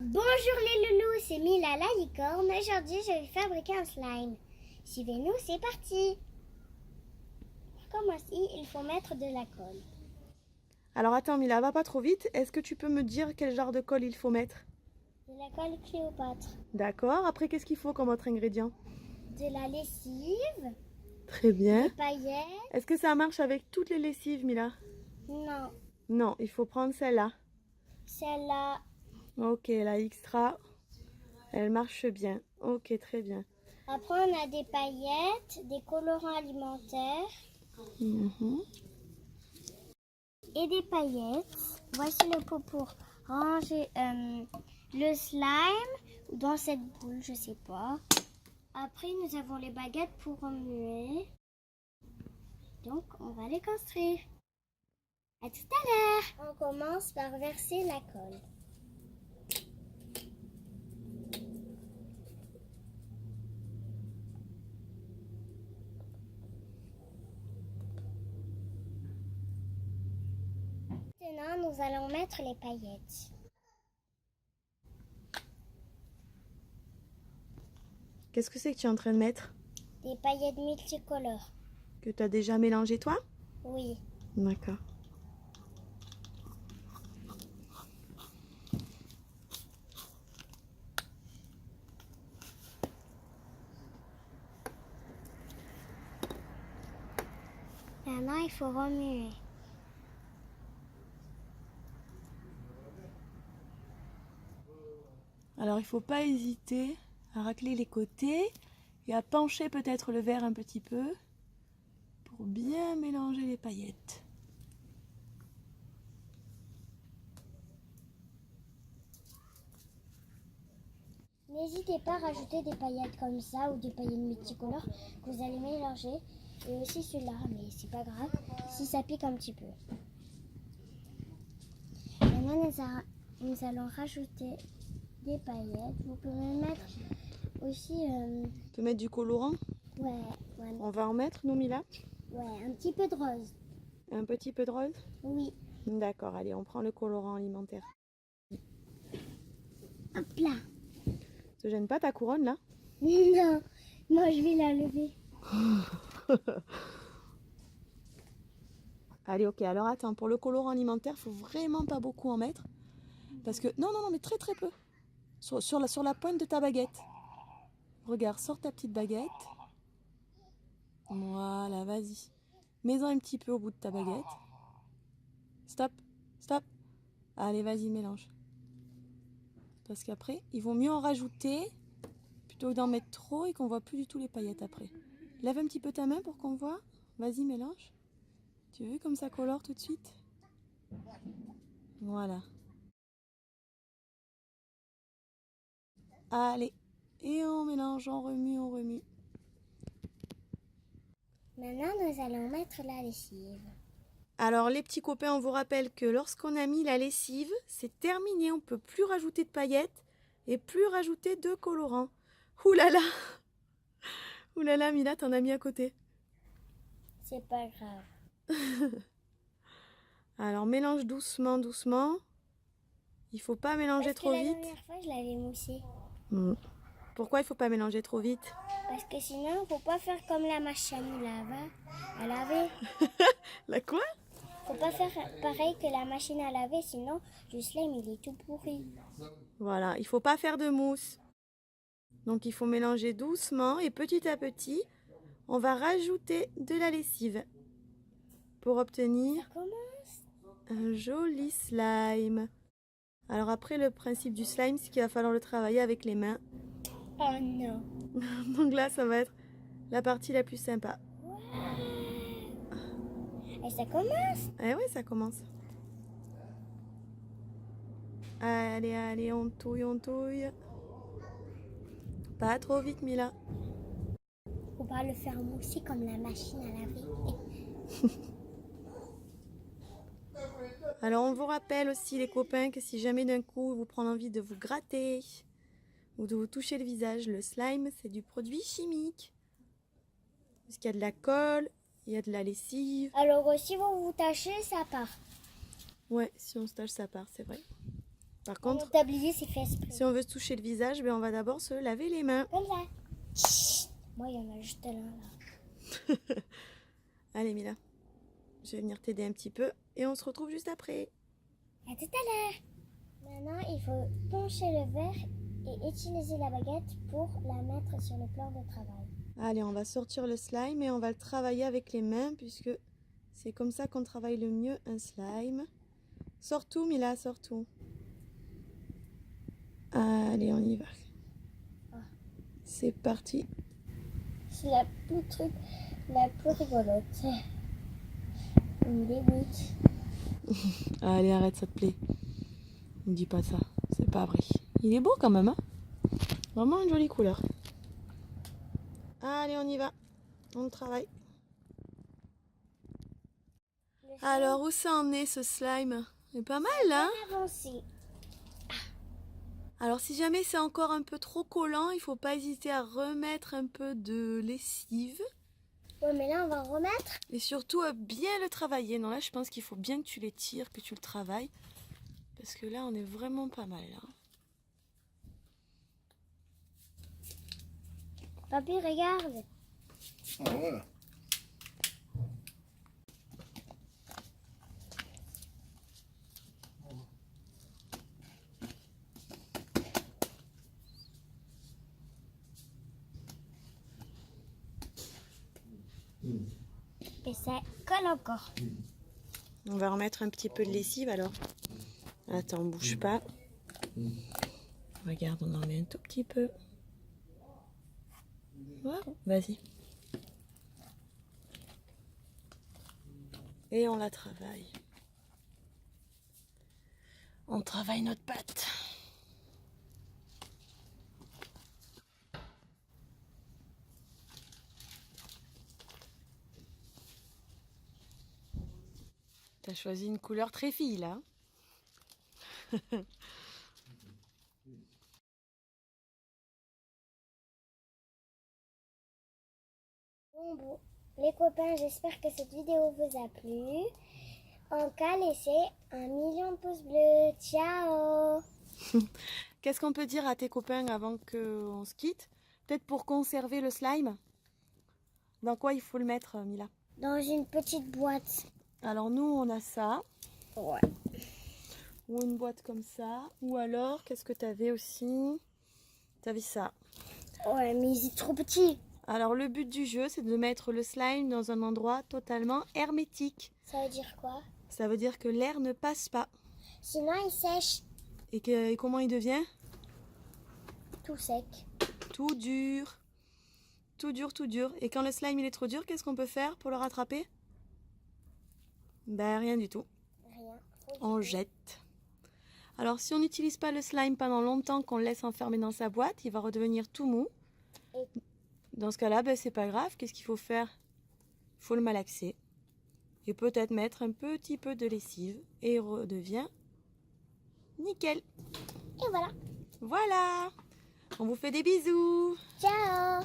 Bonjour les loulous, c'est Mila la licorne. Aujourd'hui, je vais fabriquer un slime. Suivez-nous, c'est parti. Pour commencer, il faut mettre de la colle. Alors attends Mila, va pas trop vite. Est-ce que tu peux me dire quel genre de colle il faut mettre? De la colle Cléopâtre. D'accord. Après, qu'est-ce qu'il faut comme autre ingrédient? De la lessive. Très bien. Des paillettes. Est-ce que ça marche avec toutes les lessives, Mila? Non, Non, il faut prendre celle-là. celle-là. Ok, la extra, elle marche bien. Ok, très bien. Après, on a des paillettes, des colorants alimentaires Mhm. et des paillettes. Voici le pot pour ranger le slime dans cette boule, je sais pas. Après, nous avons les baguettes pour remuer. Donc, on va les construire. À tout à l'heure. On commence par verser la colle. Maintenant, nous allons mettre les paillettes. Qu'est-ce que c'est que tu es en train de mettre? Des paillettes multicolores. Que tu as déjà mélangé toi? Oui. D'accord. Maintenant, il faut remuer. Alors il faut pas hésiter à racler les côtés et à pencher peut-être le verre un petit peu pour bien mélanger les paillettes. N'hésitez pas à rajouter des paillettes comme ça ou des paillettes multicolores que vous allez mélanger. Et aussi celui-là, mais c'est pas grave si ça pique un petit peu. Maintenant, nous allons rajouter des paillettes. Vous pouvez mettre aussi, Tu peux mettre du colorant? ouais, On va en mettre, nous, Mila? un petit peu de rose. Un petit peu de rose? Oui, D'accord, allez, on prend le colorant alimentaire. hop là. Te gêne pas ta couronne, là? Non, non, je vais la lever. Allez, ok, alors attends, pour le colorant alimentaire, faut vraiment pas beaucoup en mettre. Parce que, non, mais très très peu. Sur la pointe de ta baguette. Regarde, sors ta petite baguette. Voilà, vas-y. Mets-en un petit peu au bout de ta baguette. Stop, stop. Allez, vas-y, mélange. Parce qu'après, il vaut mieux en rajouter plutôt que d'en mettre trop et qu'on voit plus du tout les paillettes après. Lève un petit peu ta main pour qu'on voit. Vas-y, mélange. Tu veux comme ça colore tout de suite? Voilà. Allez. Et on mélange, on remue, on remue. Maintenant, nous allons mettre la lessive. Alors les petits copains, on vous rappelle que lorsqu'on a mis la lessive, c'est terminé. On ne peut plus rajouter de paillettes et plus rajouter de colorants. Ouh là là! Ouh là là, Mila, t'en as mis à côté. C'est pas grave. Alors mélange doucement, doucement. Il faut pas mélanger Parce que trop la vite. dernière fois, je l'avais moussé. Pourquoi il faut pas mélanger trop vite? Parce que sinon, faut pas faire comme la machine à laver. La quoi? Faut pas faire pareil que la machine à laver, sinon le slime il est tout pourri. Voilà, il faut pas faire de mousse. Donc il faut mélanger doucement et petit à petit, on va rajouter de la lessive pour obtenir Ça commence. un joli slime. Alors après, le principe du slime, c'est qu'il va falloir le travailler avec les mains. Oh non. Donc là, ça va être la partie la plus sympa. Et ça commence. Eh oui, ça commence. Allez, allez, on touille, on touille. Pas trop vite, Mila. Faut pas le faire mousser comme la machine à laver. Alors on vous rappelle aussi les copains que si jamais d'un coup vous prenez envie de vous gratter ou de vous toucher le visage, le slime c'est du produit chimique. Parce qu'il y a de la colle, il y a de la lessive. Alors si vous vous tâchez, ça part. Ouais, si on se tâche ça part, c'est vrai. Par Mon contre, tablier s'est fait exprès. si on veut se toucher le visage, ben on va d'abord se laver les mains. Comme ça. Chut. Moi, il y en a juste un là. Allez Mila, je vais venir t'aider un petit peu et on se retrouve juste après. À tout à l'heure. Maintenant, il faut pencher le verre et utiliser la baguette pour la mettre sur le plan de travail. Allez, on va sortir le slime et on va le travailler avec les mains puisque c'est comme ça qu'on travaille le mieux un slime. Sors tout Mila, sors tout. Allez, on y va. C'est parti. C'est la plus rigolote. Une dégoûte. Allez, arrête, ça te plaît. Ne dis pas ça, c'est pas vrai. Il est beau quand même, hein? Vraiment une jolie couleur. Allez, on y va. On travaille. Alors, où ça en est ce slime? C'est pas mal, hein? Avancé. Alors, si jamais c'est encore un peu trop collant, il faut pas hésiter à remettre un peu de lessive. Ouais, mais là, on va remettre. Et surtout, à bien le travailler. Non, là, je pense qu'il faut bien que tu l'étires, que tu le travailles. Parce que là, on est vraiment pas mal, hein. Papy, regarde. Ah ouais. Et ça colle encore. On va remettre un petit peu de lessive alors. Attends, bouge pas. Regarde, on en met un tout petit peu. Voilà, vas-y. Et on la travaille. On travaille notre pâte. T'as choisi une couleur très fille là. Bon, les copains, j'espère que cette vidéo vous a plu. En cas, laissez 1 million de pouces bleus. Ciao! Qu'est-ce qu'on peut dire à tes copains avant qu'on se quitte? Peut-être pour conserver le slime. Dans quoi il faut le mettre, Mila? Dans une petite boîte. Alors nous, on a ça. Ouais. Ou une boîte comme ça. Ou alors, qu'est-ce que tu avais aussi? Tu avais ça. Ouais, mais il est trop petit. Alors le but du jeu, c'est de mettre le slime dans un endroit totalement hermétique. Ça veut dire quoi? Ça veut dire que l'air ne passe pas. Sinon, il sèche. Et comment il devient? Tout sec. Tout dur. Tout dur, tout dur. Et quand le slime il est trop dur, qu'est-ce qu'on peut faire pour le rattraper? Ben rien du tout. Rien. On jette. Alors si on n'utilise pas le slime pendant longtemps, qu'on le laisse enfermer dans sa boîte, il va redevenir tout mou. Et- Dans ce cas-là, ben, c'est pas grave. Qu'est-ce qu'il faut faire? Il faut le malaxer. Et peut-être mettre un petit peu de lessive. Et il redevient nickel. Et voilà. Voilà. On vous fait des bisous. Ciao!